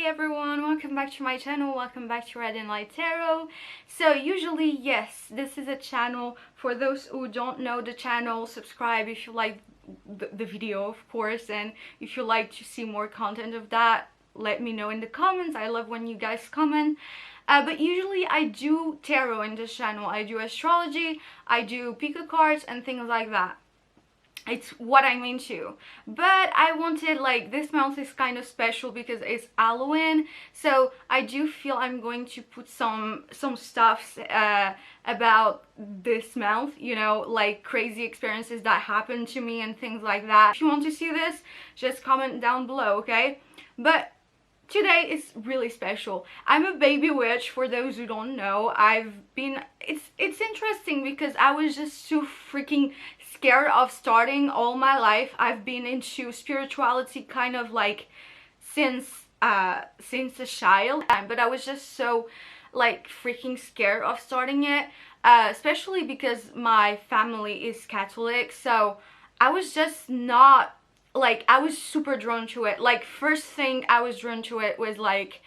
everyone, welcome back to my channel, welcome back to Red and Light Tarot. So usually, yes, this is a channel for those who don't know the channel. Subscribe if you like the video, of course, and if you like to see more content of that, let me know in the comments. I love when you guys comment. But usually I do tarot in this channel. I do astrology, I do pick a cards and things like that. It's what I'm into. But I wanted, like, this month is kind of special because it's Halloween, so I do feel I'm going to put some stuff about this month, you know, like crazy experiences that happened to me and things like that. If you want to see this, just comment down below, okay? But today is really special. I'm a baby witch, for those who don't know. It's interesting because I was just so freaking scared of starting all my life. I've been into spirituality kind of like since a child, but I was just so like freaking scared of starting it, especially because my family is Catholic, so I was just not, like, I was super drawn to it. Like, first thing I was drawn to it was like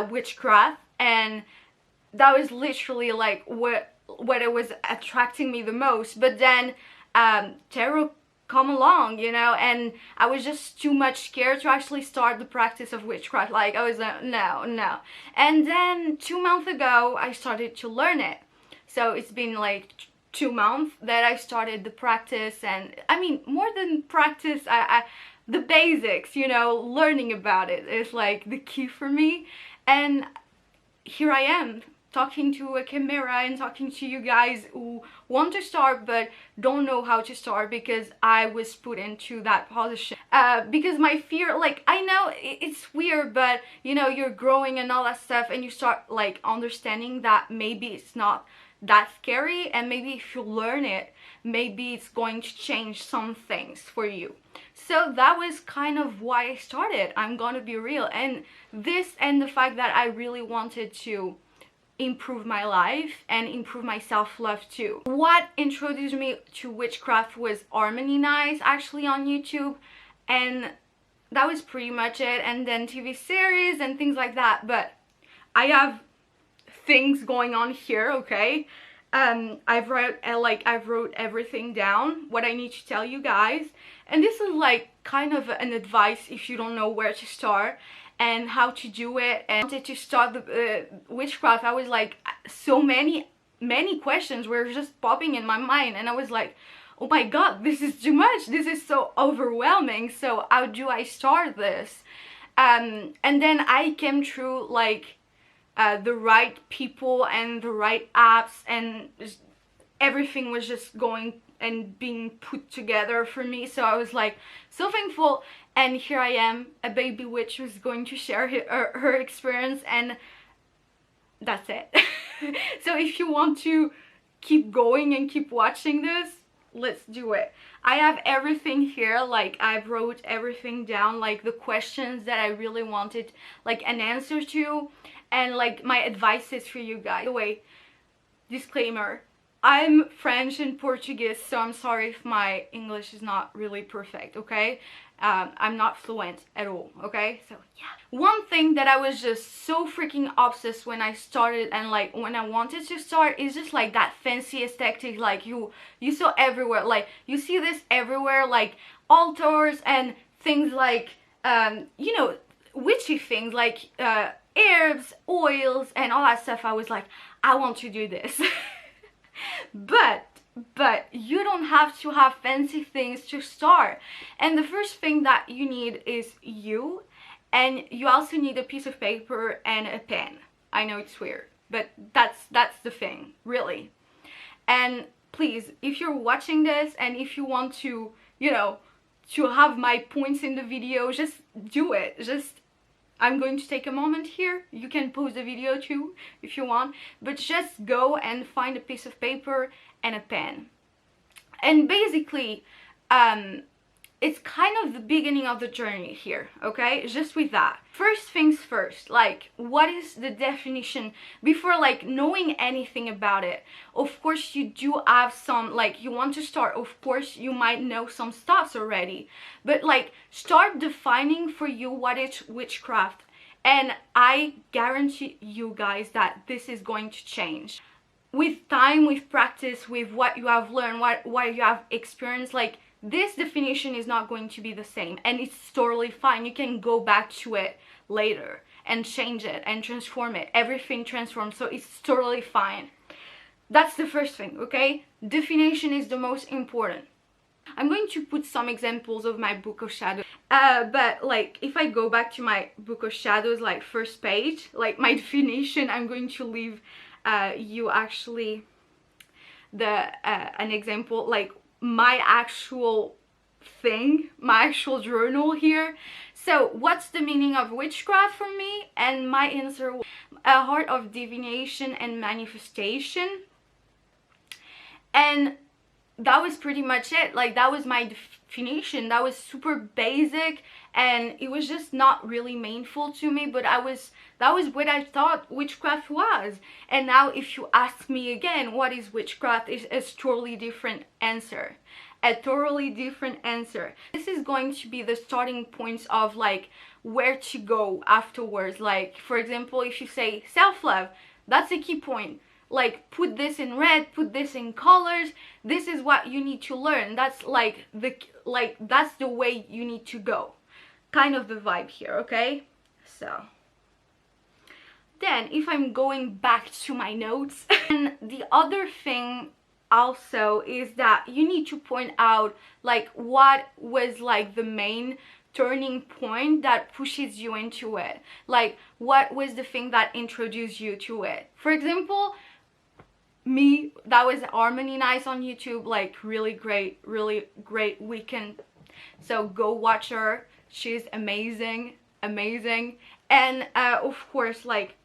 witchcraft, and that was literally like what it was attracting me the most. But then tarot come along, you know, and I was just too much scared to actually start the practice of witchcraft. Like, I was like, no. And then 2 months ago I started to learn it. So it's been like 2 months that I started the practice, and I mean, more than practice, the basics, you know, learning about it is like the key for me. And here I am, talking to a camera and talking to you guys who want to start but don't know how to start, because I was put into that position. Because my fear, like, I know it's weird, but you know, you're growing and all that stuff, and you start like understanding that maybe it's not that scary, and maybe if you learn it, maybe it's going to change some things for you. So that was kind of why I started. I'm gonna be real, and this, and the fact that I really wanted to improve my life and improve my self-love too. What introduced me to witchcraft was Harmony Nights, actually, on YouTube, and that was pretty much it. And then TV series and things like that. But I have things going on here, okay? I've wrote everything down, what I need to tell you guys, and this is like kind of an advice if you don't know where to start and how to do it. And I wanted to start the witchcraft. I was like, so many questions were just popping in my mind, and I was like, oh my god, this is too much, this is so overwhelming, so how do I start this? And then I came through like the right people and the right apps, and just everything was just going and being put together for me. So I was like so thankful, and here I am, a baby witch who's going to share her experience, and that's it. So if you want to keep going and keep watching this, let's do it. I have everything here, like I've wrote everything down, like the questions that I really wanted like an answer to, and like my advices for you guys. By the way, disclaimer, I'm French and Portuguese, so I'm sorry if my English is not really perfect, okay? I'm not fluent at all, okay? So yeah. One thing that I was just so freaking obsessed when I started, and like when I wanted to start, is just like that fancy aesthetic, like you saw everywhere. Like you see this everywhere, like altars and things like you know, witchy things like herbs, oils, and all that stuff. I was like, I want to do this. But you don't have to have fancy things to start. And the first thing that you need is you, and you also need a piece of paper and a pen. I know it's weird, but that's the thing, really. And please, if you're watching this and if you want to, you know, to have my points in the video, just do it. Just, I'm going to take a moment here. You can pause the video too if you want, but just go and find a piece of paper and a pen. And basically, it's kind of the beginning of the journey here, okay? Just with that. First things first, like, what is the definition? Before, like, knowing anything about it, of course you do have some, like, you want to start, of course you might know some stuff already, but like, start defining for you what is witchcraft. And I guarantee you guys that this is going to change. With time, with practice, with what you have learned, what you have experienced, like, this definition is not going to be the same, and it's totally fine. You can go back to it later and change it and transform it. Everything transforms, so it's totally fine. That's the first thing, okay? Definition is the most important. I'm going to put some examples of my Book of Shadows, but like if I go back to my Book of Shadows, like first page, like my definition, I'm going to leave you actually an example, like my actual thing, my actual journal here. So what's the meaning of witchcraft for me? And my answer was a heart of divination and manifestation. And that was pretty much it. Like, that was my definition. That was super basic, and it was just not really meaningful to me, but that was what I thought witchcraft was. And now if you ask me again what is witchcraft, is a totally different answer. A totally different answer. This is going to be the starting points of like where to go afterwards. Like, for example, if you say self-love, that's a key point. Like, put this in red, put this in colors. This is what you need to learn. That's like that's the way you need to go. Kind of the vibe here, okay? So then if I'm going back to my notes, and the other thing also is that you need to point out like what was like the main turning point that pushes you into it. Like, what was the thing that introduced you to it? For example, me, that was 𝘸𝘯𝘬𝘯𝘬 on YouTube, like really great Wiccan. So go watch her. She's amazing. And of course, like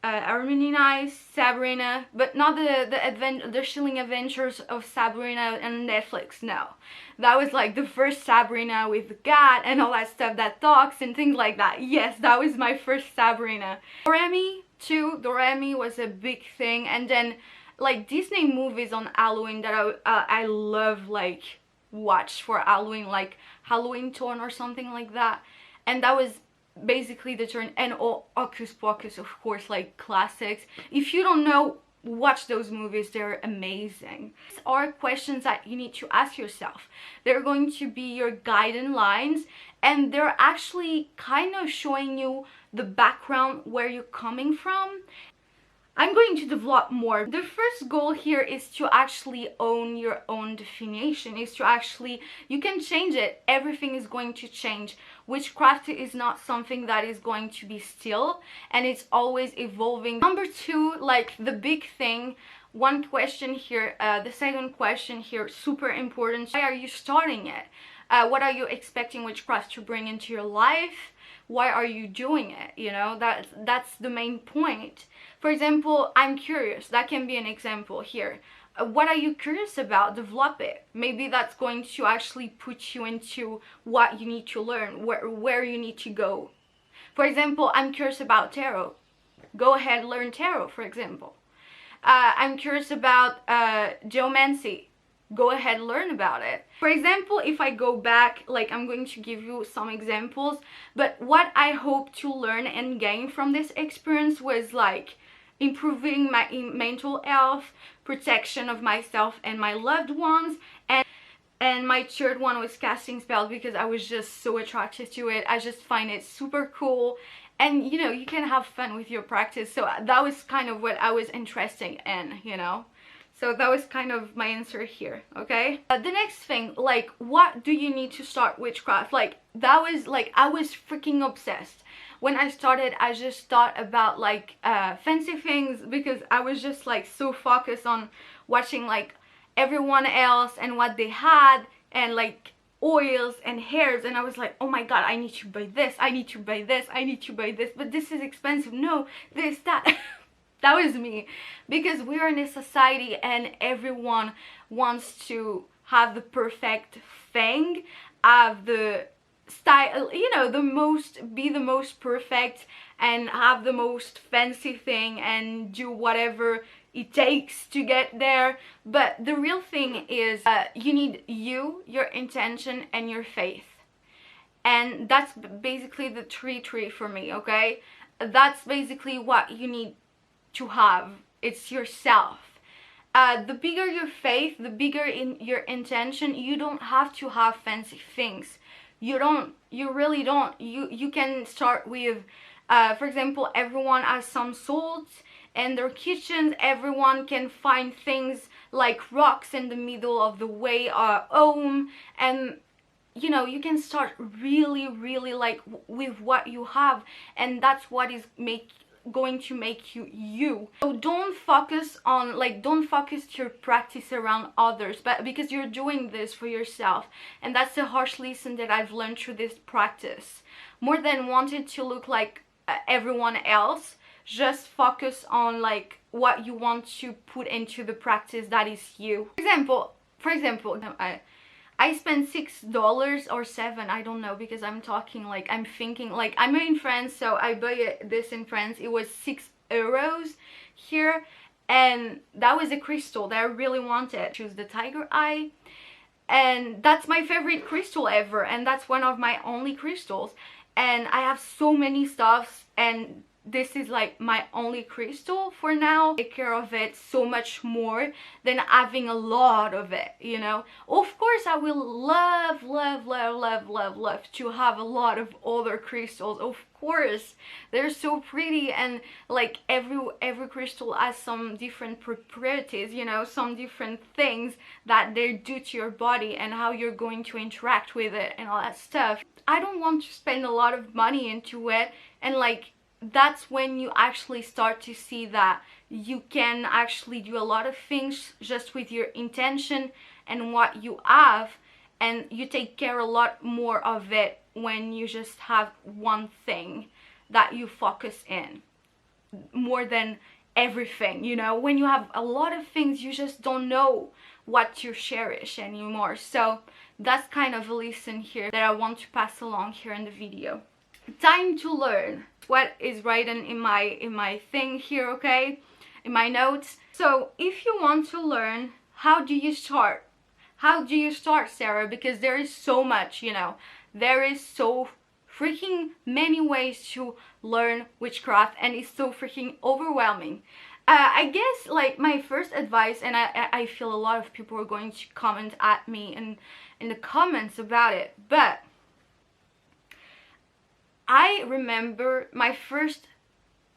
𝘸𝘯𝘬𝘯𝘬, Sabrina, but not the Chilling Adventures of Sabrina and Netflix. No, that was like the first Sabrina with the cat and all that stuff that talks and things like that. Yes, that was my first Sabrina. 𝘸𝘯𝘬𝘯𝘬 too. 𝘸𝘯𝘯𝘬𝘯𝘬 was a big thing. And then like Disney movies on Halloween that I love, like watch for Halloween, like Halloween Town or something like that. And that was basically the turn. And Hocus Pocus, of course, like classics. If you don't know, watch those movies, they're amazing. These are questions that you need to ask yourself. They're going to be your guiding lines, and they're actually kind of showing you the background, where you're coming from. I'm going to develop more. The first goal here is to actually own your own definition, is to actually, you can change it. Everything is going to change. Witchcraft is not something that is going to be still, and it's always evolving. Number two, like the big thing, one question here, the second question here, super important. Why are you starting it? What are you expecting witchcraft to bring into your life? Why are you doing it? You know, that's the main point. For example, I'm curious. That can be an example here. What are you curious about? Develop it. Maybe that's going to actually put you into what you need to learn, where you need to go. For example, I'm curious about tarot. Go ahead, learn tarot, for example. I'm curious about geomancy. Go ahead, learn about it. For example, if I go back, like I'm going to give you some examples, but what I hope to learn and gain from this experience was like improving my mental health, protection of myself and my loved ones, and my third one was casting spells, because I was just so attracted to it. I just find it super cool, and you know, you can have fun with your practice. So that was kind of what I was interested in, you know. So that was kind of my answer here, okay? The next thing, like, what do you need to start witchcraft? Like, that was, like, I was freaking obsessed. When I started, I just thought about, like, fancy things, because I was just, like, so focused on watching, like, everyone else and what they had, and, like, oils and hairs, and I was like, oh my god, I need to buy this, I need to buy this, I need to buy this, but this is expensive, no, this, that. That was me, because we are in a society and everyone wants to have the perfect thing, have the style, you know, be the most perfect and have the most fancy thing and do whatever it takes to get there. But the real thing is you need your intention and your faith. And that's basically the tree for me, okay? that's basically what you need to have. It's yourself. The bigger your faith, the bigger in your intention, you don't have to have fancy things. You really don't. You can start with, for example, everyone has some salt in their kitchen. Everyone can find things like rocks in the middle of the way, home, and you know, you can start really like with what you have, and that's what is going to make you you. So don't focus on, like, don't focus your practice around others, but because you're doing this for yourself. And that's the harsh lesson that I've learned through this practice. More than wanting to look like everyone else, just focus on like what you want to put into the practice that is you. For example, I spent $6 or $7, I don't know, because I'm talking like, I'm thinking like, I'm in France, so I buy this in France. It was €6 here, and that was a crystal that I really wanted. Choose the tiger eye, and that's my favorite crystal ever, and that's one of my only crystals. And I have so many stuffs, and this is like my only crystal for now. Take care of it so much more than having a lot of it, you know. Of course I will love to have a lot of other crystals. Of course, they're so pretty, and like every crystal has some different properties, you know, some different things that they do to your body and how you're going to interact with it and all that stuff. I don't want to spend a lot of money into it, and like that's when you actually start to see that you can actually do a lot of things just with your intention and what you have, and you take care a lot more of it when you just have one thing that you focus in more than everything, you know. When you have a lot of things, you just don't know what to cherish anymore. So that's kind of a lesson here that I want to pass along here in the video. Time to learn what is written in my thing here, okay, in my notes. So if you want to learn, how do you start? How do you start, Sarah? Because there is so much, you know, there is so freaking many ways to learn witchcraft, and it's so freaking overwhelming. I guess like my first advice, and I feel a lot of people are going to comment at me in the comments about it, but I remember my first,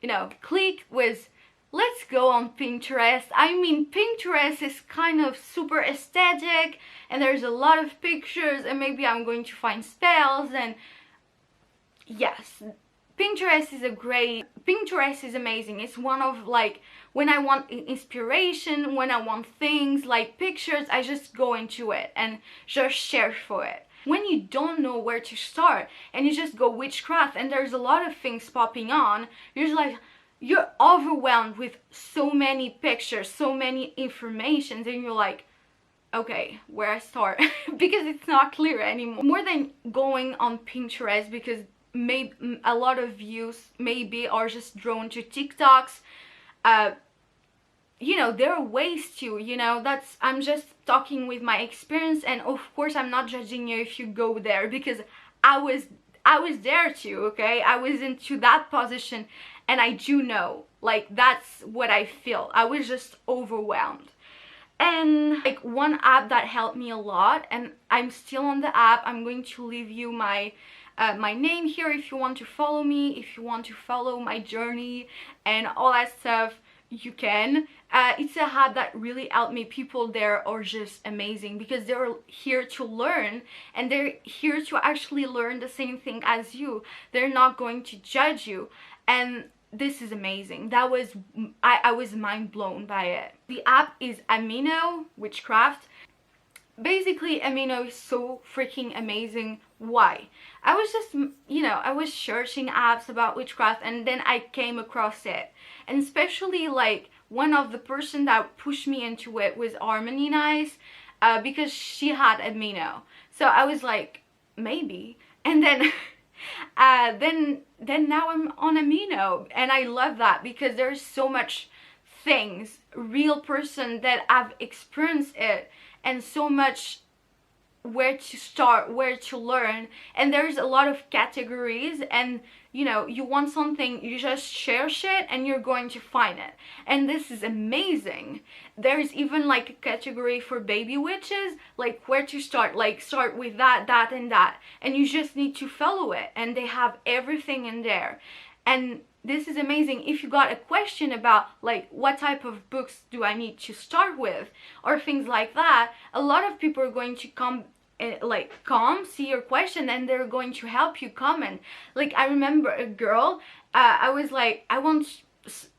you know, click was, let's go on Pinterest. I mean, Pinterest is kind of super aesthetic, and there's a lot of pictures, and maybe I'm going to find spells, and yes, Pinterest is amazing. It's one of, like, when I want inspiration, when I want things like pictures, I just go into it and just search for it. When you don't know where to start and you just go witchcraft and there's a lot of things popping on, you're just like, you're overwhelmed with so many pictures, so many informations, and you're like, okay, where I start? Because it's not clear anymore. More than going on Pinterest, because maybe a lot of views maybe are just drawn to TikToks. You know, there are ways to, you know, that's, I'm just talking with my experience, and of course I'm not judging you if you go there, because I was there too, okay? I was into that position, and I do know, like, that's what I feel. I was just overwhelmed. And like one app that helped me a lot, and I'm still on the app, I'm going to leave you my my name here if you want to follow me, if you want to follow my journey and all that stuff, you can. It's a app that really helped me. People there are just amazing because they're here to learn, and they're here to actually learn the same thing as you. They're not going to judge you, and this is amazing. That was, I was mind blown by it. The app is 𝘴𝘶𝘍𝘍𝘰 Witchcraft. Basically, 𝘴𝘶𝘍 is so freaking amazing. Why? I was just, you know, I was searching apps about witchcraft, and then I came across it. And especially, like, one of the person that pushed me into it was 𝘴𝘶𝘍𝘍𝘰, because she had 𝘴𝘶𝘍. So I was like, maybe. And then then now I'm on 𝘴𝘶𝘍, and I love that because there's so much things, real person that I've experienced it, and so much where to start, where to learn, and there's a lot of categories, and you know, you want something, you just search it and you're going to find it, and this is amazing. There's even like a category for baby witches, like where to start, like start with that, that, and that, and you just need to follow it, and they have everything in there. And this is amazing. If you got a question about like what type of books do I need to start with or things like that, a lot of people are going to come see your question, and they're going to help you comment. Like, I remember a girl, I was like, I want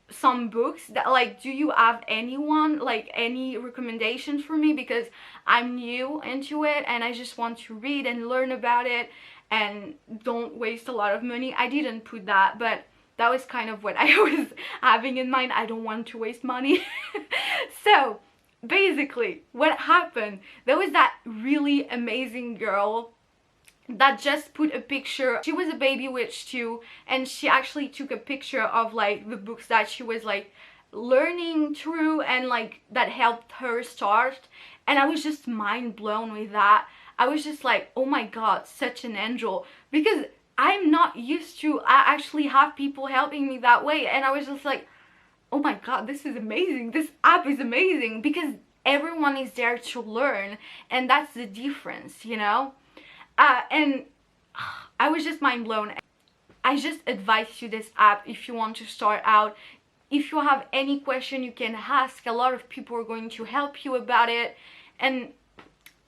some books that, like, do you have anyone, like, any recommendations for me, because I'm new into it and I just want to read and learn about it and don't waste a lot of money. I didn't put that, but that was kind of what I was having in mind. I don't want to waste money. So basically what happened, there was that really amazing girl that just put a picture. She was a baby witch too, and she actually took a picture of like the books that she was like learning through and like that helped her start, and I was just mind blown with that. I was just like, oh my god, such an angel, because I'm not used to actually have people helping me that way. And I was just like, oh my god, this is amazing, this app is amazing, because everyone is there to learn, and that's the difference, you know. And I was just mind blown. I just advise you this app if you want to start out. If you have any question, you can ask. A lot of people are going to help you about it, and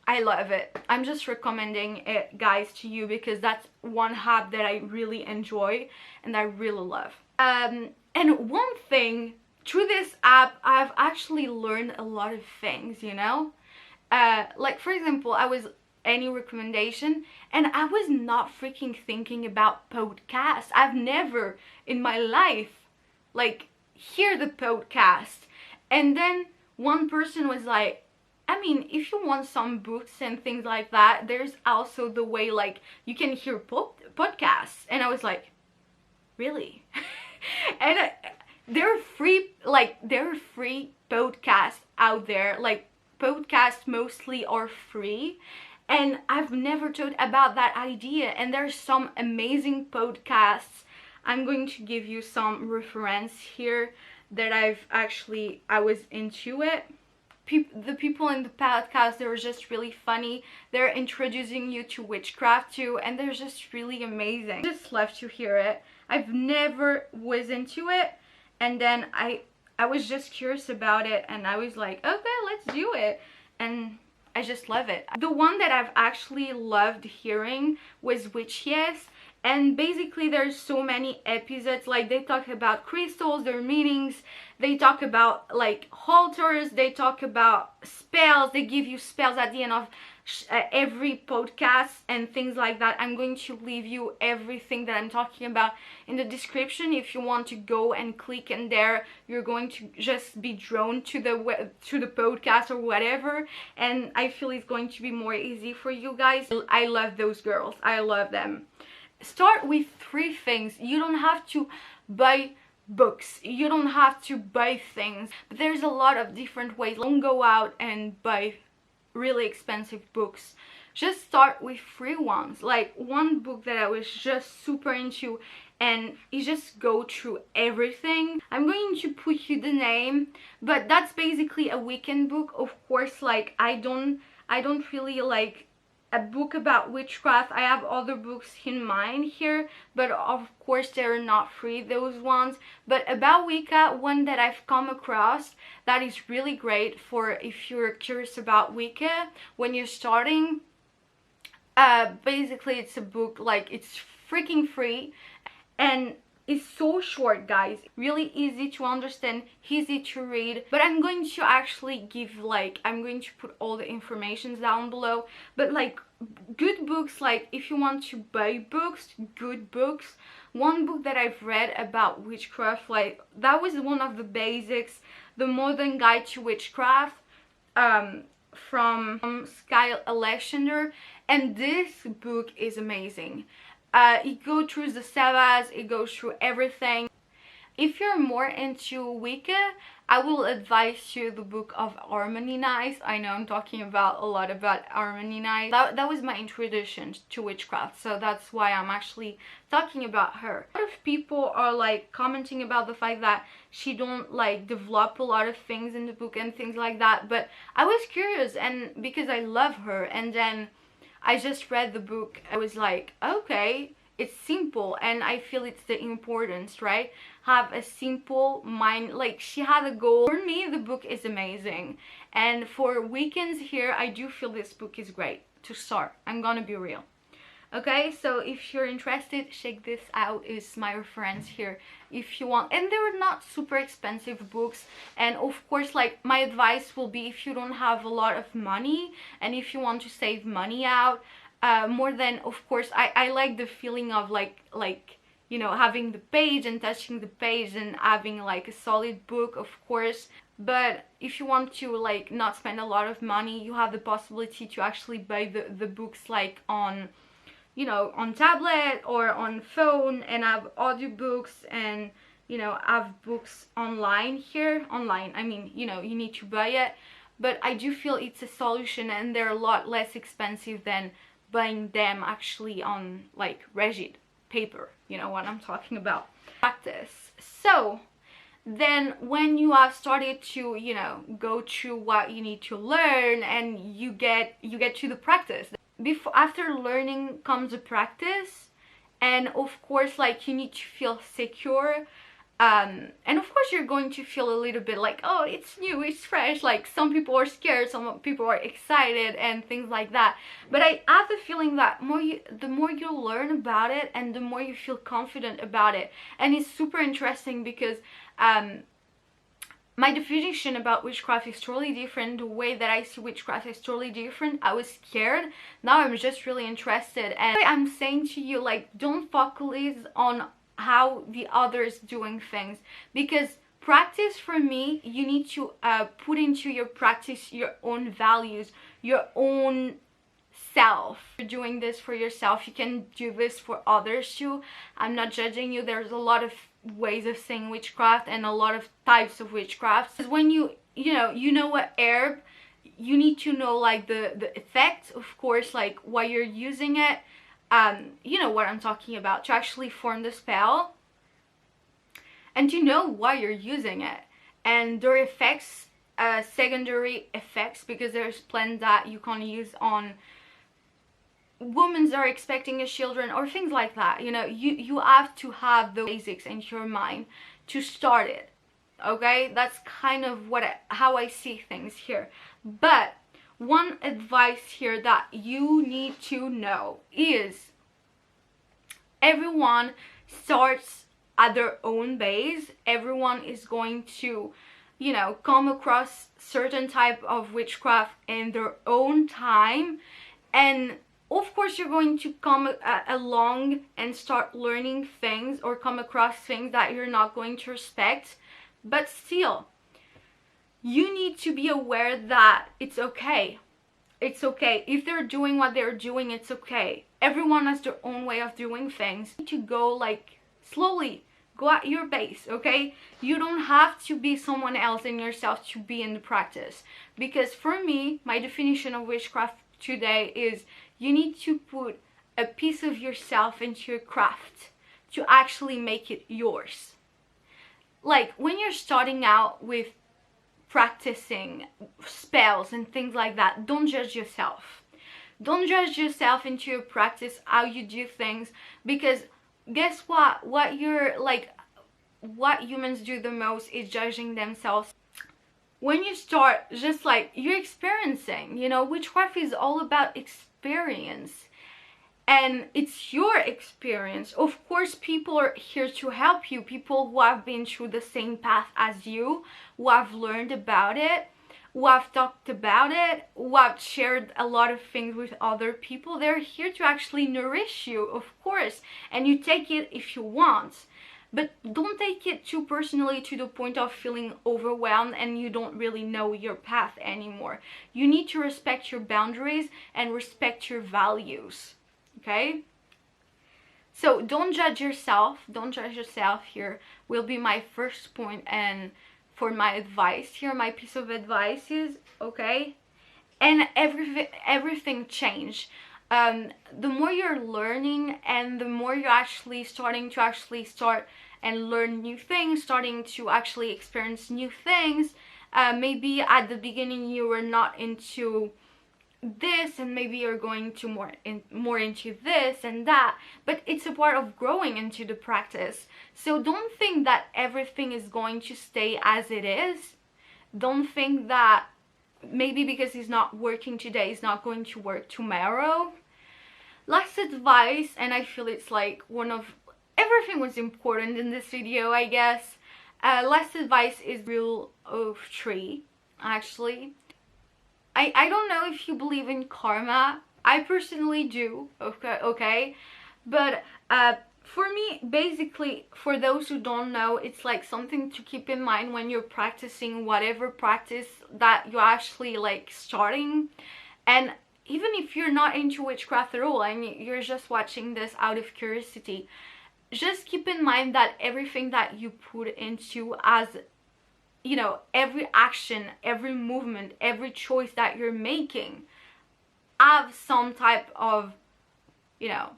I love it. I'm just recommending it, guys, to you, because that's one app that I really enjoy and I really love. And one thing, through this app, I've actually learned a lot of things, you know? Like, for example, I was any recommendation, and I was not freaking thinking about podcasts. I've never in my life, like, hear the podcast. And then one person was like, I mean, if you want some books and things like that, there's also the way, like, you can hear podcasts. And I was like, really? And there are free podcasts out there. Like, podcasts mostly are free, and I've never thought about that idea. And there's some amazing podcasts. I'm going to give you some reference here that I was into it. The people in the podcast, they were just really funny. They're introducing you to witchcraft too, and they're just really amazing. I just love to hear it. I've never was into it, and then I was just curious about it, and I was like, okay, let's do it, and I just love it. The one that I've actually loved hearing was witchero, and basically there's so many episodes. Like, they talk about crystals, their meanings, they talk about like altars, they talk about spells, they give you spells at the end of every podcast and things like that. I'm going to leave you everything that I'm talking about in the description. If you want to go and click in there, you're going to just be drawn to the podcast or whatever, and I feel it's going to be more easy for you guys. I love those girls, I love them. Start with 3 things. You don't have to buy books, you don't have to buy things, but there's a lot of different ways. Don't go out and buy really expensive books. Just start with free ones. Like, one book that I was just super into, and you just go through everything. I'm going to put you the name, but that's basically a Wiccan book. Of course, like, I don't really like a book about witchcraft. I have other books in mind here, but of course they're not free, those ones. But about Wicca, one that I've come across that is really great for if you're curious about Wicca when you're starting. Basically it's a book, like, it's freaking free, and it's so short, guys, really easy to understand, easy to read. But I'm going to actually give, like, I'm going to put all the information down below. But like, good books, like, if you want to buy books, good books. One book that I've read about witchcraft, like, that was one of the basics, The Modern Guide to Witchcraft, from 𝘴𝘶𝘱𝘱𝘰𝘳, and this book is amazing. It goes through the Saras, it goes through everything. If you're more into Wicca, I will advise you the book of 𝘸𝘠𝘠𝘠𝘠. I know I'm talking about a lot about 𝘸𝘠𝘠𝘠. That was my introduction to witchcraft, so that's why I'm actually talking about her. A lot of people are like commenting about the fact that she don't like develop a lot of things in the book and things like that, but I was curious, and because I love her, and then I just read the book, I was like, okay, it's simple, and I feel it's the importance, right? Have a simple mind. Like, she had a goal. For me, the book is amazing, and for Wiccans here, I do feel this book is great to start. I'm gonna be real. Okay, so if you're interested, check this out. Is my reference here if you want, and they're not super expensive books. And of course, like, my advice will be, if you don't have a lot of money and if you want to save money out, more than, of course, I like the feeling of like you know, having the page and touching the page and having like a solid book, of course. But if you want to like not spend a lot of money, you have the possibility to actually buy the books like on, you know, on tablet or on phone, and have audiobooks, and, you know, have books online here. Online, I mean, you know, you need to buy it, but I do feel it's a solution, and they're a lot less expensive than buying them actually on like rigid paper. You know what I'm talking about. Practice. So then when you have started to, you know, go through what you need to learn, and you get to the practice, after learning comes the practice, and of course, like, you need to feel secure, and of course you're going to feel a little bit like, oh, it's new, it's fresh. Like, some people are scared, some people are excited, and things like that. But I have the feeling that the more you learn about it, and the more you feel confident about it. And it's super interesting because my definition about witchcraft is totally different. The way that I see witchcraft is totally different. I was scared. Now I'm just really interested. And I'm saying to you, like, don't focus on how the others doing things, because practice, for me, you need to put into your practice your own values, your own self. You're doing this for yourself, you can do this for others too. I'm not judging you. There's a lot of ways of saying witchcraft and a lot of types of witchcraft. Because when you know what herb, you need to know like the effect, of course, like why you're using it. You know what I'm talking about, to actually form the spell, and to know why you're using it, and their effects, secondary effects, because there's plans that you can use on women that are expecting a children or things like that. You know, you have to have the basics in your mind to start it. Okay, that's kind of how I see things here. But one advice here that you need to know is, everyone starts at their own base. Everyone is going to, you know, come across certain type of witchcraft in their own time, and of course you're going to come along and start learning things, or come across things that you're not going to respect. But still, you need to be aware that it's okay. It's okay. If they're doing what they're doing, it's okay. Everyone has their own way of doing things. You need to go like slowly. Go at your pace, okay? You don't have to be someone else in yourself to be in the practice. Because for me, my definition of witchcraft today is, you need to put a piece of yourself into your craft to actually make it yours. Like, when you're starting out with practicing spells and things like that, don't judge yourself. Don't judge yourself into your practice, how you do things, because guess what? What humans do the most is judging themselves. When you start, just like, you're experiencing, you know, witchcraft is all about experience, and it's your experience. Of course, people are here to help you, people who have been through the same path as you, who have learned about it, who have talked about it, who have shared a lot of things with other people. They're here to actually nourish you, of course, and you take it if you want. But don't take it too personally to the point of feeling overwhelmed and you don't really know your path anymore. You need to respect your boundaries and respect your values, okay? So don't judge yourself. Don't judge yourself here will be my first point, and for my advice here, my piece of advice is, okay? And everything change. The more you're learning and the more you're actually starting to start and learn new things, starting to actually experience new things, maybe at the beginning you were not into this, and maybe you're going to more into this and that, but it's a part of growing into the practice. So don't think that everything is going to stay as it is. Don't think that maybe because it's not working today, it's not going to work tomorrow. Last advice, and I feel it's like one of everything was important in this video, I guess. Last advice is rule of 3, actually. I don't know if you believe in karma. I personally do, okay? But for me, basically, for those who don't know, it's like something to keep in mind when you're practicing whatever practice that you're actually like starting. And even if you're not into witchcraft at all and you're just watching this out of curiosity, just keep in mind that everything that you put into, as you know, every action, every movement, every choice that you're making have some type of, you know,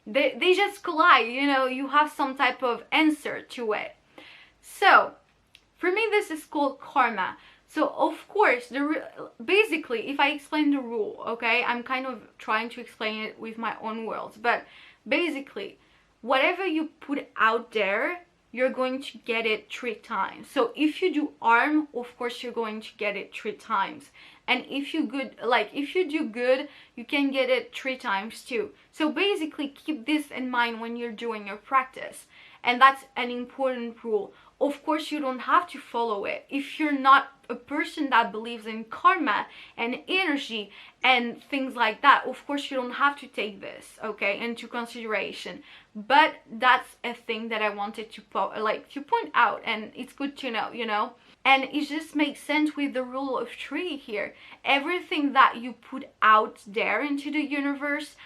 they just collide, you know, you have some type of answer to it. So for me, this is called karma. So of course, basically, if I explain the rule, okay, I'm kind of trying to explain it with my own words, but basically, whatever you put out there, you're going to get it 3 times. So if you do harm, of course you're going to get it 3 times. And if you do good, you can get it 3 times too. So basically, keep this in mind when you're doing your practice. And that's an important rule. Of course, you don't have to follow it. If you're not a person that believes in karma and energy and things like that, of course you don't have to take this, okay, into consideration. But that's a thing that I wanted to point out, and it's good to know, you know. And it just makes sense with the rule of 3 here. Everything that you put out there into the universe,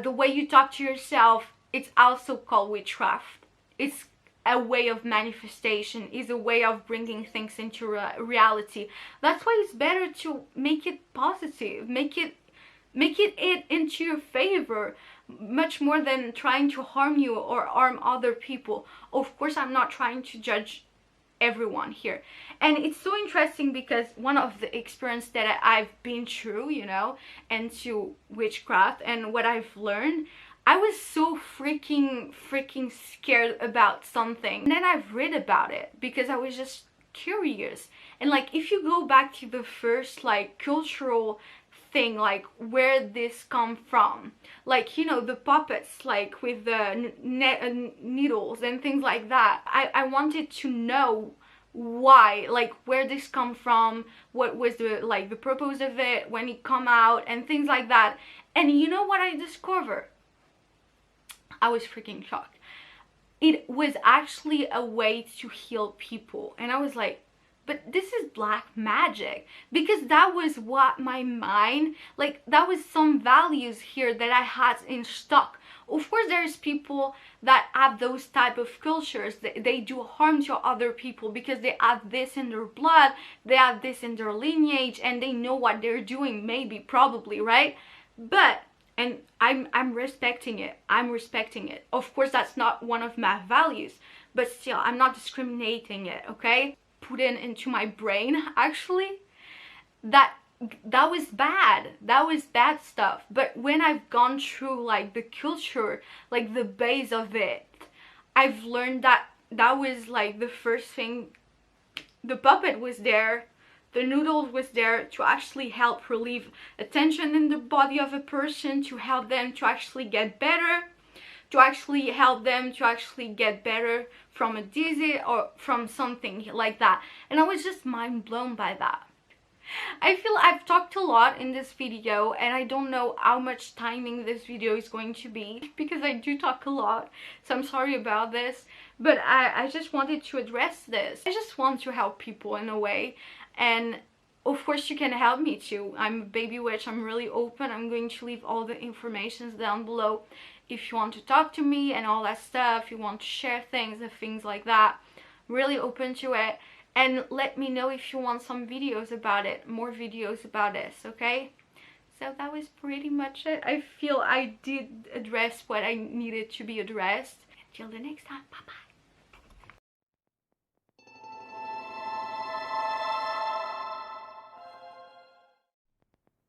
the way you talk to yourself, it's also called witchcraft. It's a way of manifestation, is a way of bringing things into reality. That's why it's better to make it positive, make it into your favor, much more than trying to harm you or harm other people. Of course, I'm not trying to judge everyone here. And it's so interesting because one of the experience that I've been through, you know, into witchcraft and what I've learned, I was so freaking scared about something. And then I've read about it because I was just curious. And like, if you go back to the first like cultural thing, like where this come from, like, you know, the puppets, like with the needles and things like that, I wanted to know why, like where this come from, what was the like the purpose of it when it come out and things like that. And you know what I discovered? I was freaking shocked. It was actually a way to heal people. And I was like, but this is black magic. Because that was what my mind, like that was some values here that I had in stock. Of course, there's people that have those type of cultures. They do harm to other people because they have this in their blood, they have this in their lineage, and they know what they're doing, maybe, probably, right? But and I'm respecting it. I'm respecting it. Of course, that's not one of my values, but still, I'm not discriminating it, okay? Put into my brain, actually, that was bad. That was bad stuff. But when I've gone through like the culture, like the base of it, I've learned that that was like the first thing. The puppet was there. The noodle was there to actually help relieve a tension in the body of a person, to help them to actually get better, to actually help them to actually get better from a disease or from something like that. And I was just mind blown by that. I feel I've talked a lot in this video, and I don't know how much timing this video is going to be because I do talk a lot, so I'm sorry about this, but I just wanted to address this. I just want to help people in a way. And of course you can help me too. I'm a baby witch, I'm really open. I'm going to leave all the information down below if you want to talk to me and all that stuff, you want to share things and things like that. Really open to it. And let me know if you want some videos about it, more videos about this, okay? So that was pretty much it. I feel I did address what I needed to be addressed. Until the next time, bye bye.